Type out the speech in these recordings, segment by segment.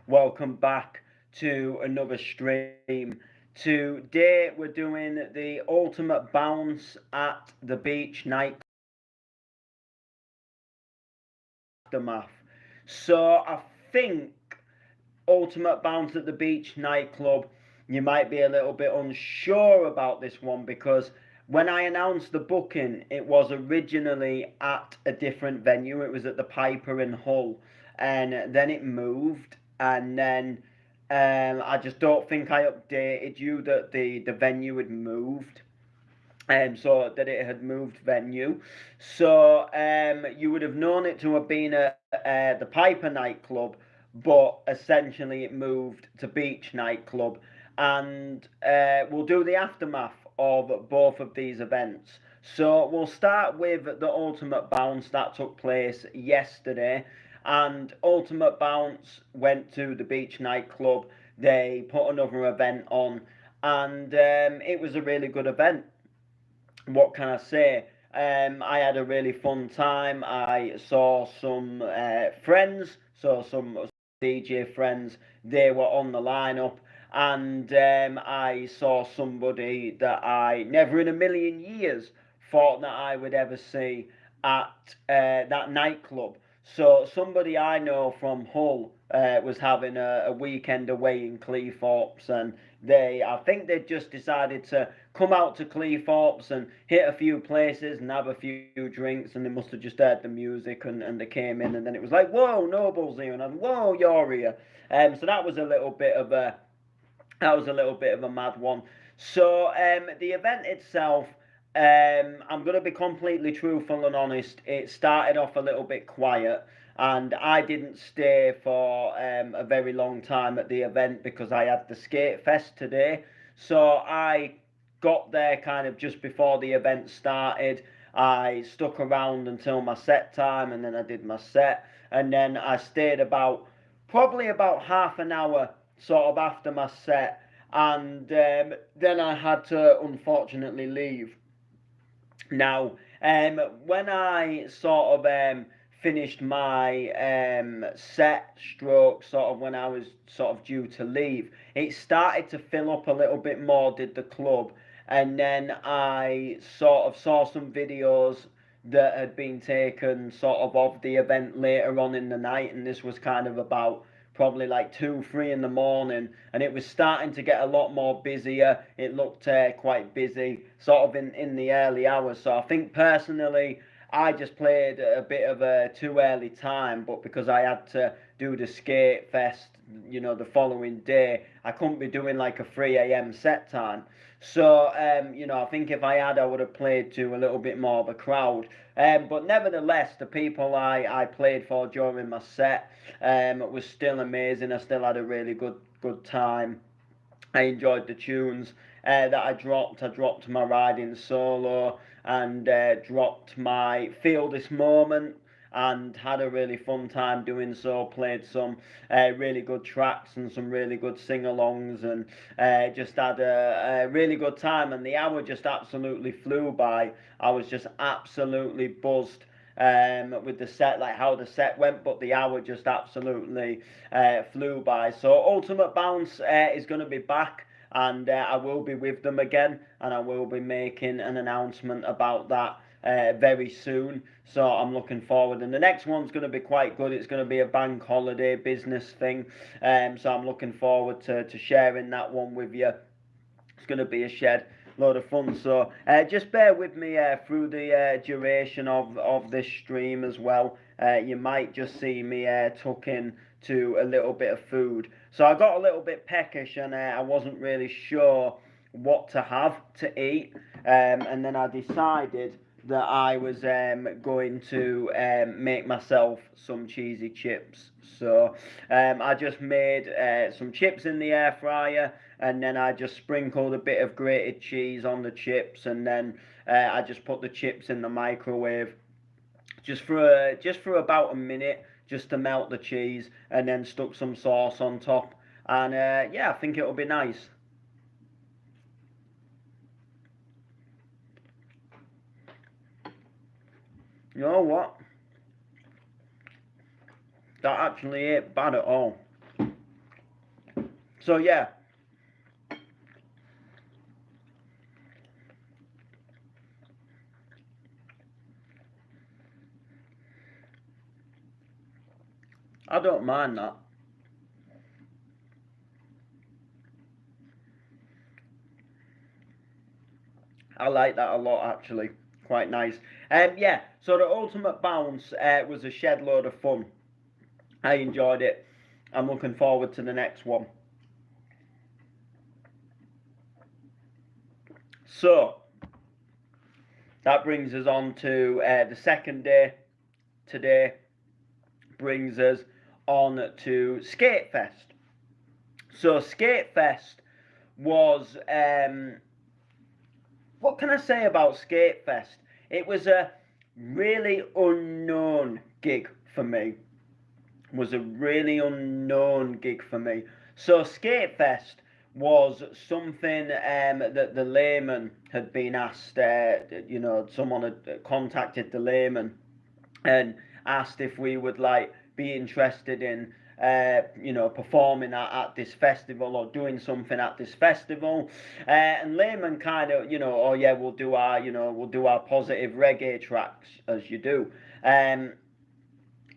welcome back to another stream. Today we're doing the ultimate bounce at the beach night aftermath. So I think ultimate bounce at the beach nightclub, you might be a little bit unsure about this one because when I announced the booking, it was originally at a different venue. It was at the Piper in Hull, and then it moved, and then I just don't think I updated you that the venue had moved. So that it had moved venue. So you would have known it to have been at the Piper nightclub, but essentially it moved to Beach nightclub. And we'll do the aftermath of both of these events. So we'll start with the Ultimate Bounce that took place yesterday. And Ultimate Bounce went to the Beach nightclub. They put another event on, and it was a really good event. What can I say? I had a really fun time. I saw some friends, saw some DJ friends. They were on the lineup, and I saw somebody that I never in a million years thought that I would ever see at that nightclub. So somebody I know from Hull was having a weekend away in Cleethorpes, and I think they just decided to come out to Cleethorpes and hit a few places and have a few drinks, and they must have just heard the music and they came in, and then it was like, whoa, Noble's here, and I, whoa, you're here. So that was a little bit of a mad one. So the event itself, I'm going to be completely truthful and honest. It started off a little bit quiet, and I didn't stay for a very long time at the event because I had the skate fest today. So I got there kind of just before the event started. I stuck around until my set time, and then I did my set, and then I stayed about probably about half an hour sort of after my set, and then I had to unfortunately leave. Now, when I sort of finished my set stroke, sort of when I was sort of due to leave, it started to fill up a little bit more, did the club, and then I sort of saw some videos that had been taken sort of the event later on in the night, and this was kind of about probably like 2, 3 in the morning, and it was starting to get a lot more busier. It looked quite busy, sort of in the early hours. So I think personally, I just played a bit of a too early time, but because I had to do the skate fest, the following day, I couldn't be doing like a 3 a.m. set time. So, I think if I had, I would have played to a little bit more of a crowd. But nevertheless, the people I played for during my set was still amazing. I still had a really good time. I enjoyed the tunes that I dropped. I dropped my riding solo and dropped my feel this moment, and had a really fun time doing so. Played some really good tracks and some really good sing-alongs, and just had a really good time. And the hour just absolutely flew by. I was just absolutely buzzed with the set, like how the set went, but the hour just absolutely flew by. So Ultimate Bounce is going to be back, and I will be with them again, and I will be making an announcement about that very soon. So I'm looking forward, and the next one's going to be quite good. It's going to be a bank holiday business thing, so I'm looking forward to sharing that one with you. It's going to be a shed load of fun. So just bear with me through the duration of this stream as well. You might just see me tuck in to a little bit of food. So I got a little bit peckish, and I wasn't really sure what to have to eat. And then I decided that I was going to make myself some cheesy chips. So I just made some chips in the air fryer, and then I just sprinkled a bit of grated cheese on the chips, and then I just put the chips in the microwave just for about a minute, just to melt the cheese, and then stuck some sauce on top. And yeah, I think it'll be nice. You know what? That actually ain't bad at all. So yeah, I don't mind that. I like that a lot actually. Quite nice. Yeah, so the ultimate bounce was a shed load of fun. I enjoyed it. I'm looking forward to the next one. So that brings us on to the second day. Today brings us on to Skatefest. So Skatefest was what can I say about Skatefest? It was a really unknown gig for me. Was a really unknown gig for me. So Skatefest was something that the layman had been asked. Someone had contacted the layman and asked if we would like be interested in performing at this festival or doing something at this festival. And Layman kind of, oh yeah, we'll do our positive reggae tracks as you do. Um,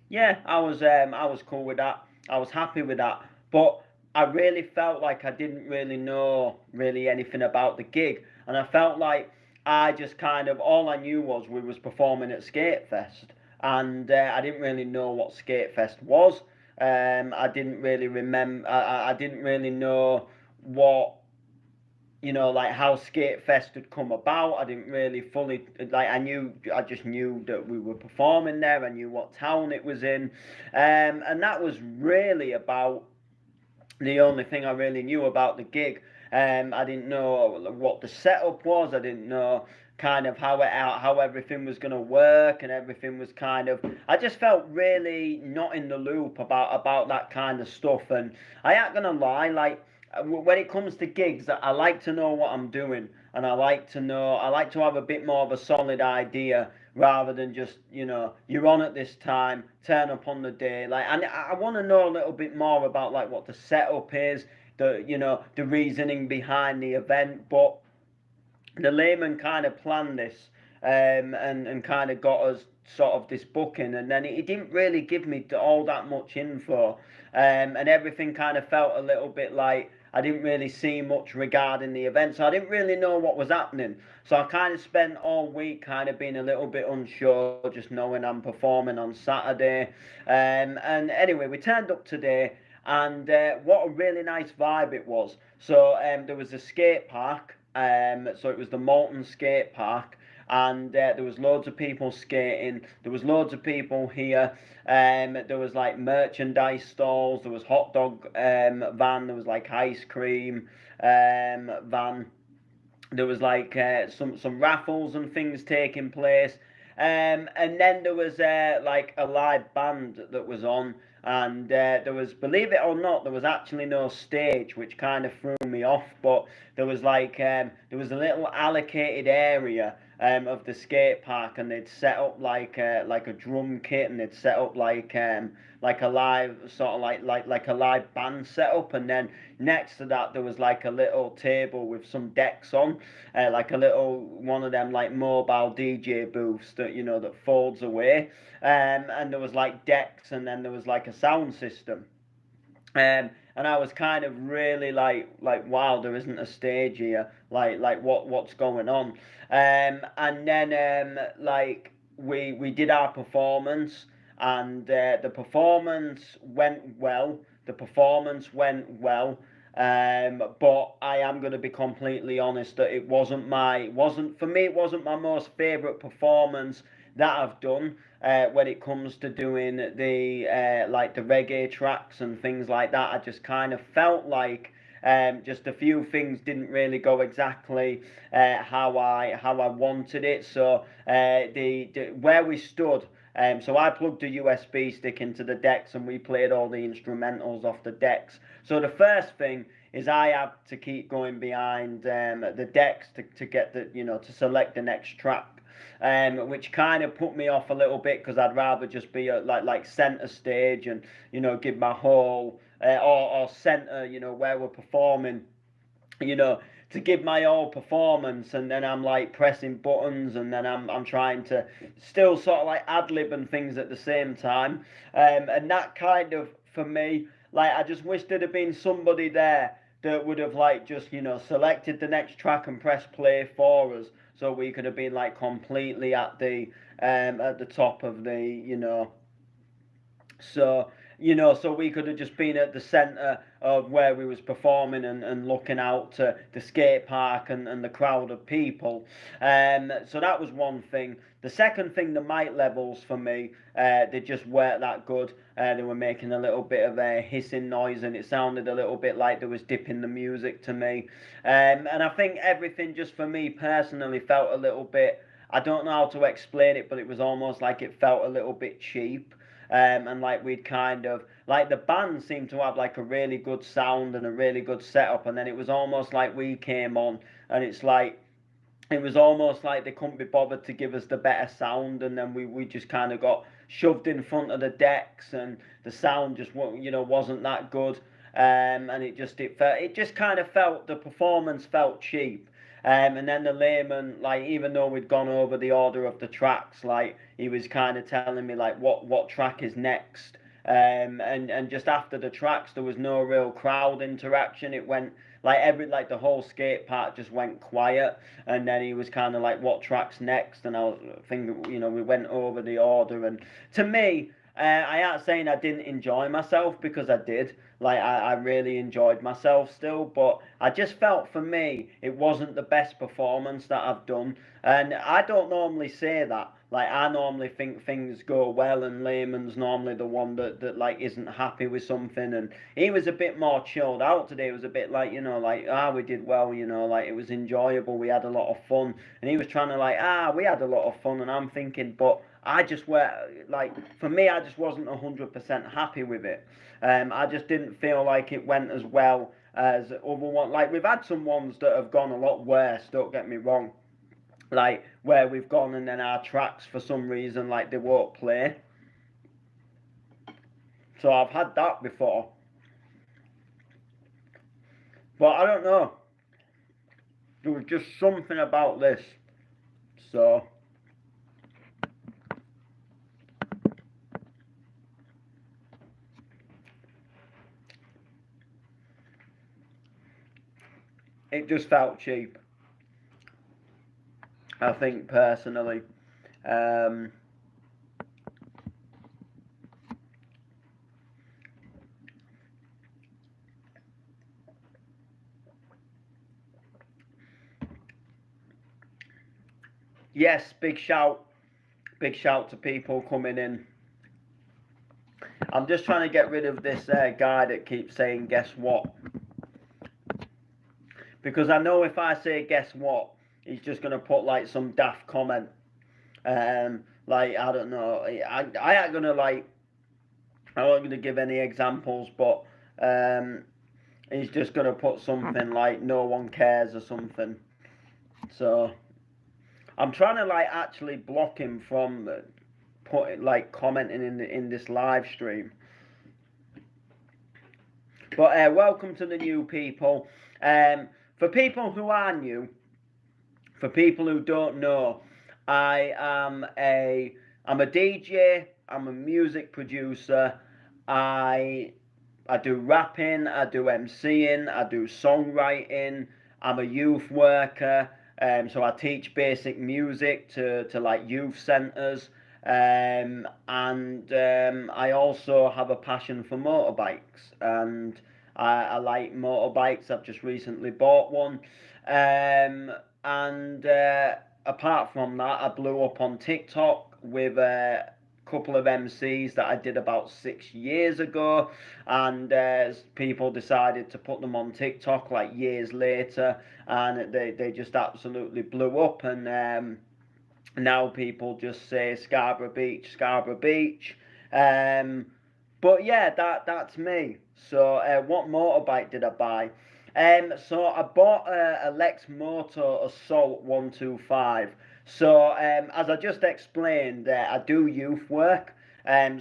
yeah, I was cool with that. I was happy with that. But I really felt like I didn't really know really anything about the gig, and I felt like I just kind of all I knew was we was performing at Skatefest, and I didn't really know what Skatefest was. I didn't really remember. I didn't really know what like how Skatefest had come about. I didn't really fully like. I just knew that we were performing there. I knew what town it was in, and that was really about the only thing I really knew about the gig. I didn't know what the setup was. I didn't know kind of how everything was going to work, and everything was kind of. I just felt really not in the loop about that kind of stuff, and I ain't gonna lie, like when it comes to gigs, I like to know what I'm doing, and I like to have a bit more of a solid idea rather than just you're on at this time, turn up on the day, like, and I want to know a little bit more about like what the setup is, the reasoning behind the event. But the layman kind of planned this, and kind of got us sort of this booking, and then he didn't really give me all that much info, and everything kind of felt a little bit like I didn't really see much regarding the event, so I didn't really know what was happening. So I kind of spent all week kind of being a little bit unsure, just knowing I'm performing on Saturday. And anyway, we turned up today, and what a really nice vibe it was. So there was a skate park. So it was the Molten Skate Park, and there was loads of people skating. There was loads of people here. There was like merchandise stalls. There was hot dog van. There was like ice cream van. There was like some raffles and things taking place. And then there was like a live band that was on, and there was, believe it or not, there was actually no stage, which kind of threw me off. But there was like there was a little allocated area of the skate park, and they'd set up like a drum kit, and they'd set up like a live sort of like a live band setup, and then next to that there was like a little table with some decks on, like a little one of them like mobile DJ booths that that folds away, and there was like decks, and then there was like a sound system. And I was kind of really like wow, there isn't a stage here, like what's going on. And then like we did our performance, and the performance went well. The performance went well. But I am going to be completely honest that wasn't for me, it wasn't my most favourite performance that I've done when it comes to doing the like the reggae tracks and things like that. I just kind of felt like just a few things didn't really go exactly how I wanted it. So the where we stood. So I plugged a USB stick into the decks, and we played all the instrumentals off the decks. So the first thing is I have to keep going behind the decks to get to select the next track, which kind of put me off a little bit, because I'd rather just be like center stage and give my whole or centre, you know, where we're performing, you know, to give my all performance, and then I'm like pressing buttons, and then I'm trying to still sort of like ad lib and things at the same time, and that kind of, for me, like I just wish there'd have been somebody there that would have like just, you know, selected the next track and pressed play for us, so we could have been like completely at the top of the, you know, so, you know, so we could have just been at the centre of where we was performing, and looking out to the skate park, and the crowd of people. So that was one thing. The second thing, the mic levels for me, they just weren't that good. They were making a little bit of a hissing noise, and it sounded a little bit like there was dipping the music to me. And I think everything, just for me personally, felt a little bit, I don't know how to explain it, but it was almost like it felt a little bit cheap. And like we'd kind of, like the band seemed to have like a really good sound and a really good setup, and then it was almost like we came on, and it's like it was almost like they couldn't be bothered to give us the better sound, and then we just kind of got shoved in front of the decks, and the sound just, you know, wasn't that good. And it just kind of felt, the performance felt cheap. And then the layman, like, even though we'd gone over the order of the tracks, like he was kind of telling me like what track is next. And just after the tracks, there was no real crowd interaction. It went like the whole skate park just went quiet, and then he was kind of like, what track's next? And I was thinking, you know, we went over the order, and to me, I ain't saying I didn't enjoy myself, because I did. Like I really enjoyed myself still, but I just felt, for me, it wasn't the best performance that I've done. And I don't normally say that. Like I normally think things go well, and Lehman's normally the one that like isn't happy with something, and he was a bit more chilled out today. It was a bit like, you know, like, we did well, you know, like it was enjoyable, we had a lot of fun, and he was trying to like, we had a lot of fun, and I'm thinking, but I just were like, for me, I just wasn't 100% happy with it. I just didn't feel like it went as well as other ones. Like we've had some ones that have gone a lot worse. Don't get me wrong. Like where we've gone, and then our tracks, for some reason, like they won't play. So I've had that before, but I don't know. There was just something about this. So it just felt cheap, I think, personally. Um, yes, big shout to people coming in. I'm just trying to get rid of this guy that keeps saying guess what, because I know if I say guess what, he's just gonna put like some daft comment. Like I don't know. I ain't gonna like. I'm not gonna give any examples, but he's just gonna put something like no one cares or something. So I'm trying to like actually block him from put like commenting in this live stream. But welcome to the new people. For people who are new, for people who don't know, I'm a DJ. I'm a music producer. I I do rapping. I do MCing. I do songwriting. I'm a youth worker. So I teach basic music to like youth centres. And I also have a passion for motorbikes, and I like motorbikes. I've just recently bought one. And apart from that, I blew up on TikTok with a couple of MCs that I did about 6 years ago, and people decided to put them on TikTok like years later, and they just absolutely blew up. And now people just say Scarborough Beach, Scarborough Beach. Um, but yeah, that's me. So what motorbike did I buy? So I bought a Lex Moto Assault 125. So as I just explained, I do youth work.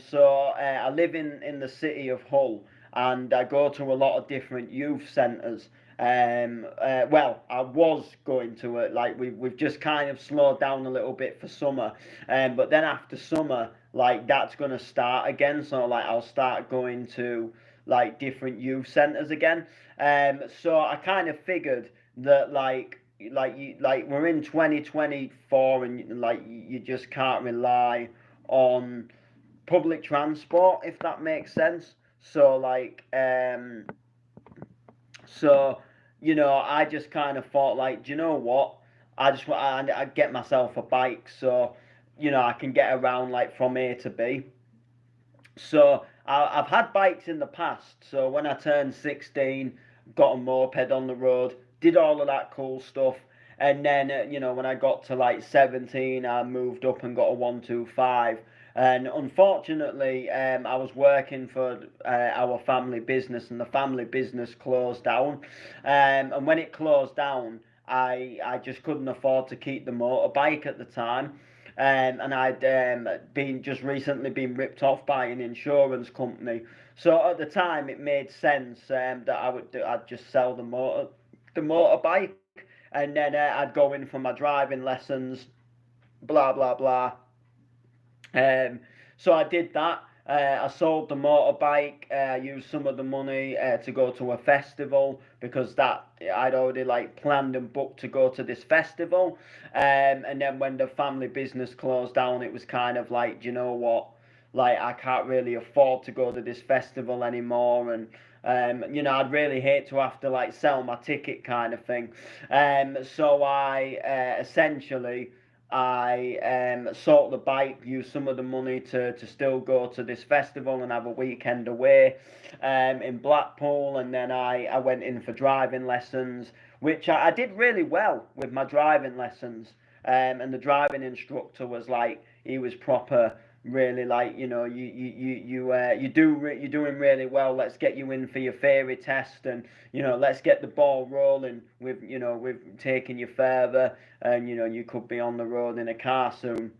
So I live in the city of Hull, and I go to a lot of different youth centres. Well, I was going to it. Like we've just kind of slowed down a little bit for summer, but then after summer, like that's gonna start again. So like I'll start going to like different youth centres again. So I kind of figured that like we're in 2024 and like you just can't rely on public transport, if that makes sense. So so I just kind of thought, like, do you know what? I get myself a bike, so I can get around like from A to B. So I've had bikes in the past. So when I turned 16, got a moped on the road, did all of that cool stuff. And then, when I got to like 17, I moved up and got a 125. And unfortunately, I was working for our family business, and the family business closed down. And when it closed down, I just couldn't afford to keep the motorbike at the time. And I'd been just recently been ripped off by an insurance company. So at the time, it made sense that I'd just sell the motorbike, and then I'd go in for my driving lessons, blah blah blah. So I did that. I sold the motorbike. Used some of the money to go to a festival, because that I'd already like planned and booked to go to this festival. And then when the family business closed down, it was kind of like, do you know what? Like I can't really afford to go to this festival anymore, and I'd really hate to have to like sell my ticket, kind of thing. So I essentially I sold the bike, used some of the money to still go to this festival and have a weekend away in Blackpool. And then I went in for driving lessons, which I did really well with my driving lessons. And the driving instructor was like, he was proper, really like, you're doing really well. Let's get you in for your theory test, and let's get the ball rolling with taking you further, and you could be on the road in a car soon.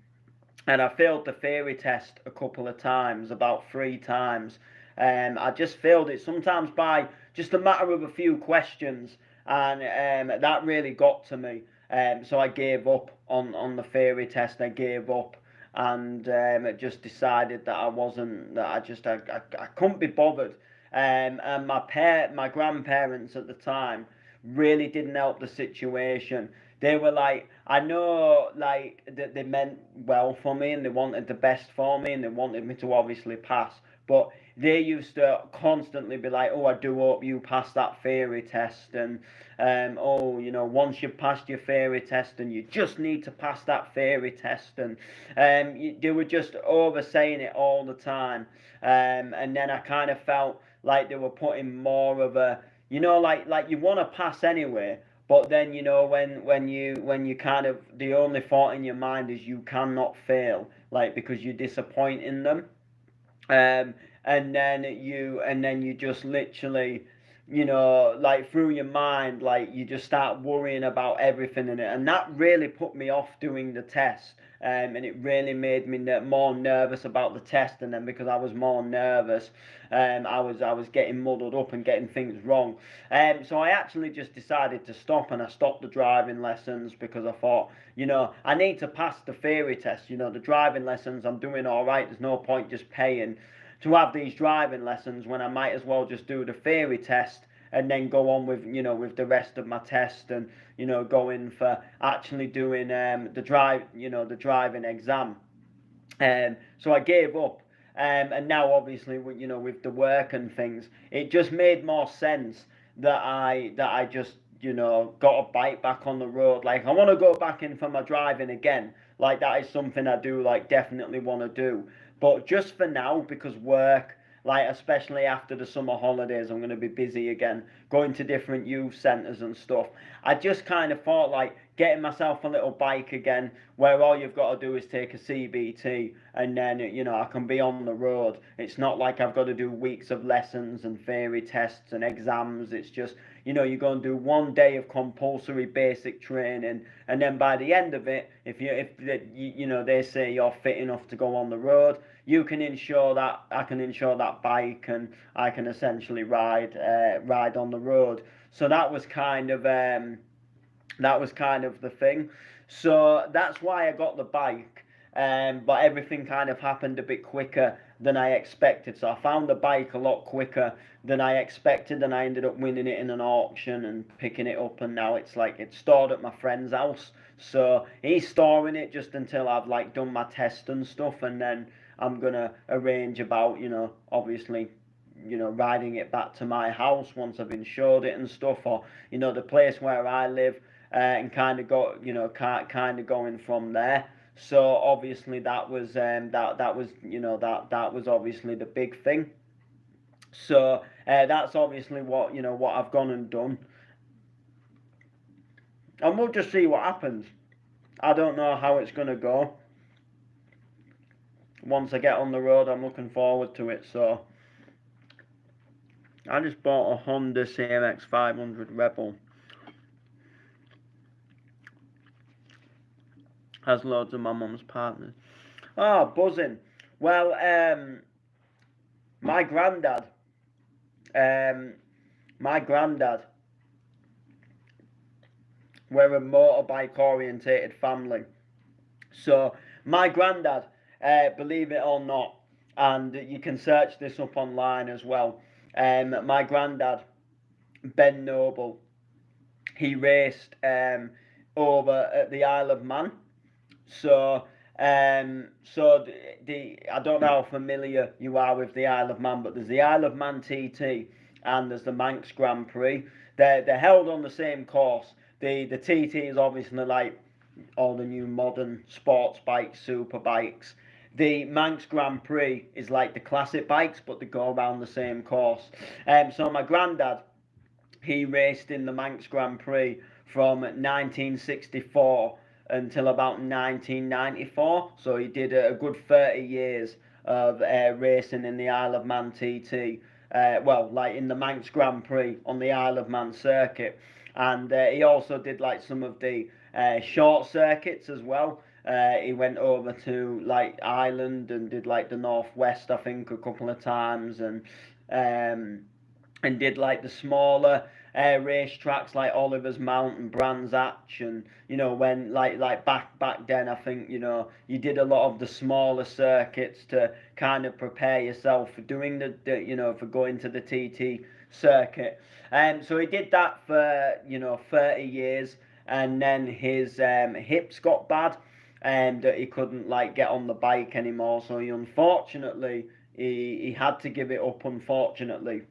And I failed the theory test a couple of times, about 3 times. I just failed it sometimes by just a matter of a few questions, and that really got to me. So I gave up on the theory test. I gave up, and just decided that I couldn't be bothered. And my grandparents at the time really didn't help the situation. They were like, I know, like that they meant well for me, and they wanted the best for me, and they wanted me to obviously pass. But they used to constantly be like, "Oh, I do hope you pass that theory test," and "Oh, once you've passed your theory test, and you just need to pass that theory test," and they were just over saying it all the time. And then I kind of felt like they were putting more of a, like you want to pass anyway, but then when you kind of, the only thought in your mind is you cannot fail, like, because you're disappointing them. um, and then you just literally, like through your mind, like you just start worrying about everything in it, and that really put me off doing the test. And it really made me more nervous about the test, and then because I was more nervous, I was getting muddled up and getting things wrong. So I actually just decided to stop, and I stopped the driving lessons, because I thought, I need to pass the theory test. The driving lessons, I'm doing all right. There's no point just paying to have these driving lessons when I might as well just do the theory test and then go on with the rest of my test, and go in for actually doing the driving exam. So I gave up. And now obviously with the work and things, it just made more sense that I just got a bike back on the road. Like, I want to go back in for my driving again. Like, that is something I do, like, definitely want to do. But just for now, because work, like, especially after the summer holidays, I'm going to be busy again, going to different youth centres and stuff. I just kind of thought, like, getting myself a little bike again, where all you've got to do is take a CBT, and then I can be on the road. It's not like I've got to do weeks of lessons and theory tests and exams. It's just you go and do 1 day of compulsory basic training, and then by the end of it, if they say you're fit enough to go on the road, you can insure that. I can insure that bike, and I can essentially ride on the road. So that was kind of the thing. So that's why I got the bike. But everything kind of happened a bit quicker than I expected. So I found the bike a lot quicker than I expected, and I ended up winning it in an auction and picking it up. And now it's stored at my friend's house. So he's storing it just until I've done my test and stuff, and then I'm gonna arrange about obviously riding it back to my house once I've insured it and stuff, or the place where I live, and kind of going from there. So obviously that was that was obviously the big thing. So that's obviously what I've gone and done, and we'll just see what happens. I don't know how it's gonna go. Once I get on the road, I'm looking forward to it. So I just bought a Honda CRX 500 Rebel. Has loads of my mum's partners. Oh, buzzing. Well, my granddad, we're a motorbike orientated family. So my granddad, believe it or not, and you can search this up online as well. My granddad, Ben Noble, he raced over at the Isle of Man. So I don't know how familiar you are with the Isle of Man, but there's the Isle of Man TT and there's the Manx Grand Prix. They're held on the same course. The TT is obviously like all the new modern sports bikes, super bikes. The Manx Grand Prix is like the classic bikes, but they go around the same course. So my granddad, he raced in the Manx Grand Prix from 1964 until about 1994. So he did a good 30 years of racing in the Isle of Man TT. In the Manx Grand Prix on the Isle of Man circuit. And he also did some of the short circuits as well. He went over to Ireland and did the Northwest, I think, a couple of times, and did the smaller racetracks like Oliver's Mount and Brands Hatch, and when back then, I think you did a lot of the smaller circuits to kind of prepare yourself for doing for going to the TT circuit. So he did that for 30 years, and then his hips got bad, and he couldn't get on the bike anymore. So he unfortunately he had to give it up, unfortunately.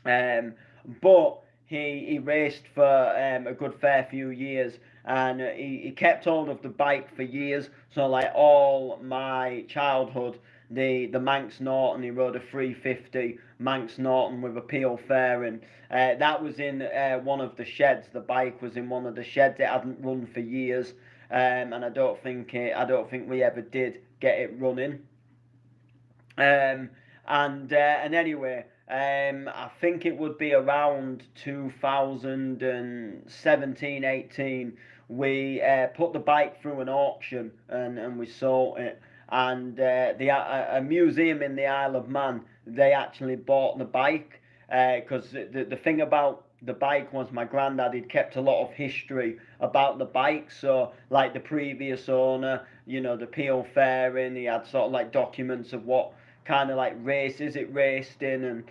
But he raced for a good fair few years, and he kept hold of the bike for years. So all my childhood, the Manx Norton, he rode a 350 Manx Norton with a peel fairing. That was in one of the sheds. The bike was in one of the sheds. It hadn't run for years, and I don't think we ever did get it running. And anyway, I think it would be around 2017-18. We put the bike through an auction, and we sold it. And a museum in the Isle of Man, they actually bought the bike, because the thing about the bike was my granddad, he'd kept a lot of history about the bike. So the previous owner, the peel fairing, he had sort of documents of what kind of races it raced in, and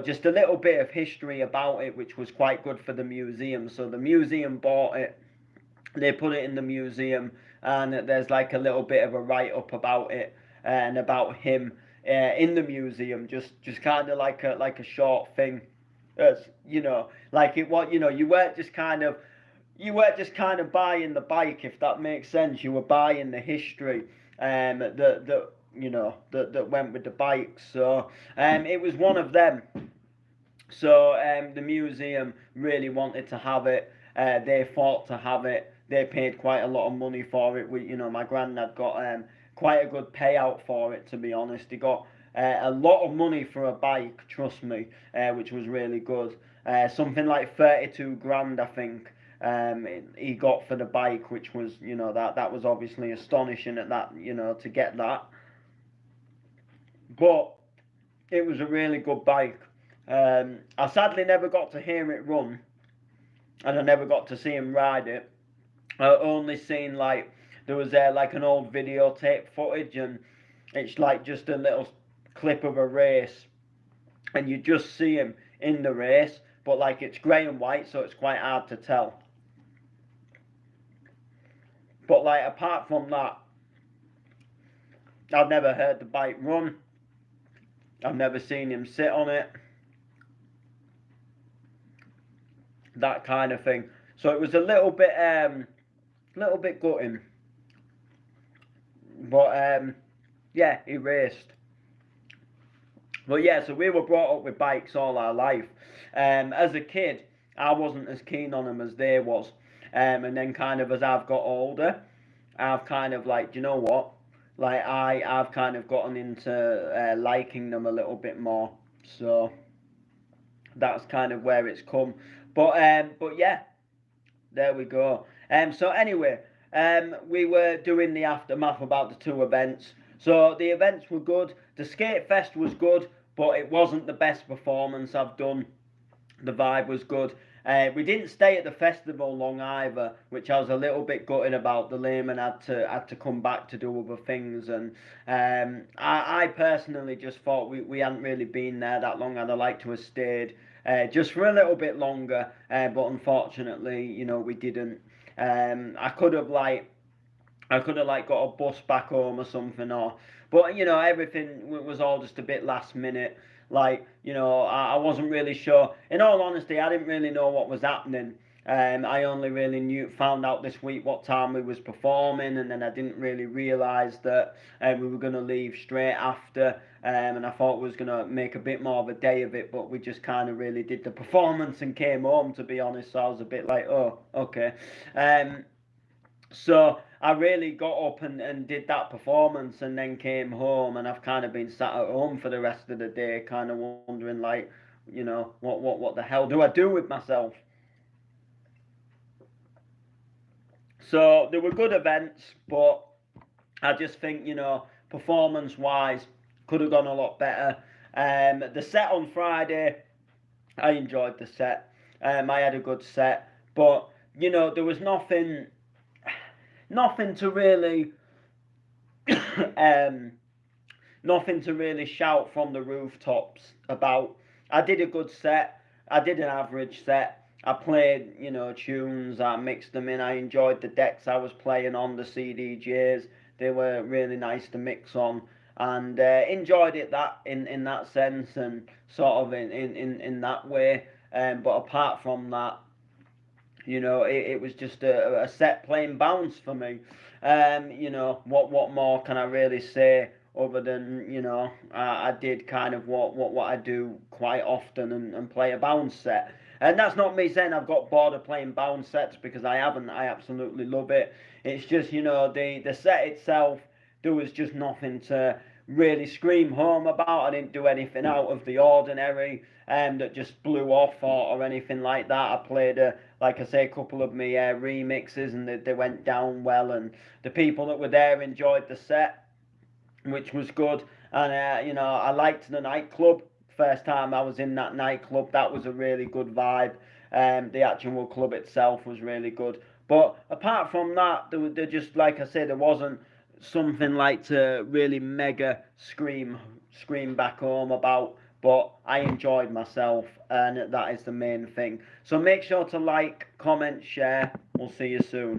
just a little bit of history about it, which was quite good for the museum. So the museum bought it, they put it in the museum, and there's a little bit of a write-up about it and about him in the museum, just kind of like a short thing. You weren't just kind of buying the bike, if that makes sense. You were buying the history that went with the bike. So it was one of them. So the museum really wanted to have it. They fought to have it. they paid quite a lot of money for it. My granddad got quite a good payout for it, to be honest. He got a lot of money for a bike, trust me, which was really good. Something like 32 grand, I think. He got for the bike, which was, that was obviously astonishing at that, to get that. But it was a really good bike. I sadly never got to hear it run, and I never got to see him ride it. I only seen there was like an old videotape footage, and it's like just a little clip of a race, and you just see him in the race, but like it's grey and white, so it's quite hard to tell. But like apart from that, I've never heard the bike run. I've never seen him sit on it. That kind of thing. So it was a little bit gutting. But yeah, he raced. But yeah, so we were brought up with bikes all our life. As a kid, I wasn't as keen on them as they was. And then kind of as I've got older, I've kind of like, do you know what? Like I've kind of gotten into liking them a little bit more. So that's kind of where it's come. But yeah, there we go. So anyway, we were doing the aftermath about the two events. So the events were good. The Skate Fest was good, but it wasn't the best performance I've done. The vibe was good. We didn't stay at the festival long either, which I was a little bit gutted about. The layman had to come back to do other things, and I personally just thought we hadn't really been there that long. I'd have liked to have stayed just for a little bit longer, but unfortunately, we didn't. I could have got a bus back home or something, but everything was all just a bit last minute. I wasn't really sure. In all honesty, I didn't really know what was happening. I only really found out this week what time we was performing, and then I didn't really realise that we were going to leave straight after. And I thought we was going to make a bit more of a day of it, but we just kind of really did the performance and came home, to be honest. So I was a bit like, oh, okay. So I really got up and did that performance and then came home, and I've kind of been sat at home for the rest of the day, kind of wondering what the hell do I do with myself? So there were good events, but I just think, performance-wise, could have gone a lot better. The set on Friday, I enjoyed the set. I had a good set, but there was nothing to really, nothing to really shout from the rooftops about. I did a good set. I did an average set. I played, tunes. I mixed them in. I enjoyed the decks I was playing on, the CDJs. They were really nice to mix on, and enjoyed it in that sense and sort of in that way. But apart from that, it was just a set plain bounce for me. What more can I really say other than, I did kind of what I do quite often and play a bounce set. And that's not me saying I've got bored of playing bounce sets, because I haven't. I absolutely love it. It's just, the set itself, there was just nothing to really scream home about. I didn't do anything out of the ordinary that just blew off or anything like that. I played, like I say, a couple of my remixes, and they went down well, and the people that were there enjoyed the set, which was good. And I liked the nightclub. First time I was in that nightclub, that was a really good vibe. The actual club itself was really good. But apart from that, there just, like I said, there wasn't something like to really mega scream back home about. But I enjoyed myself, and that is the main thing. So make sure to like, comment, share. We'll see you soon.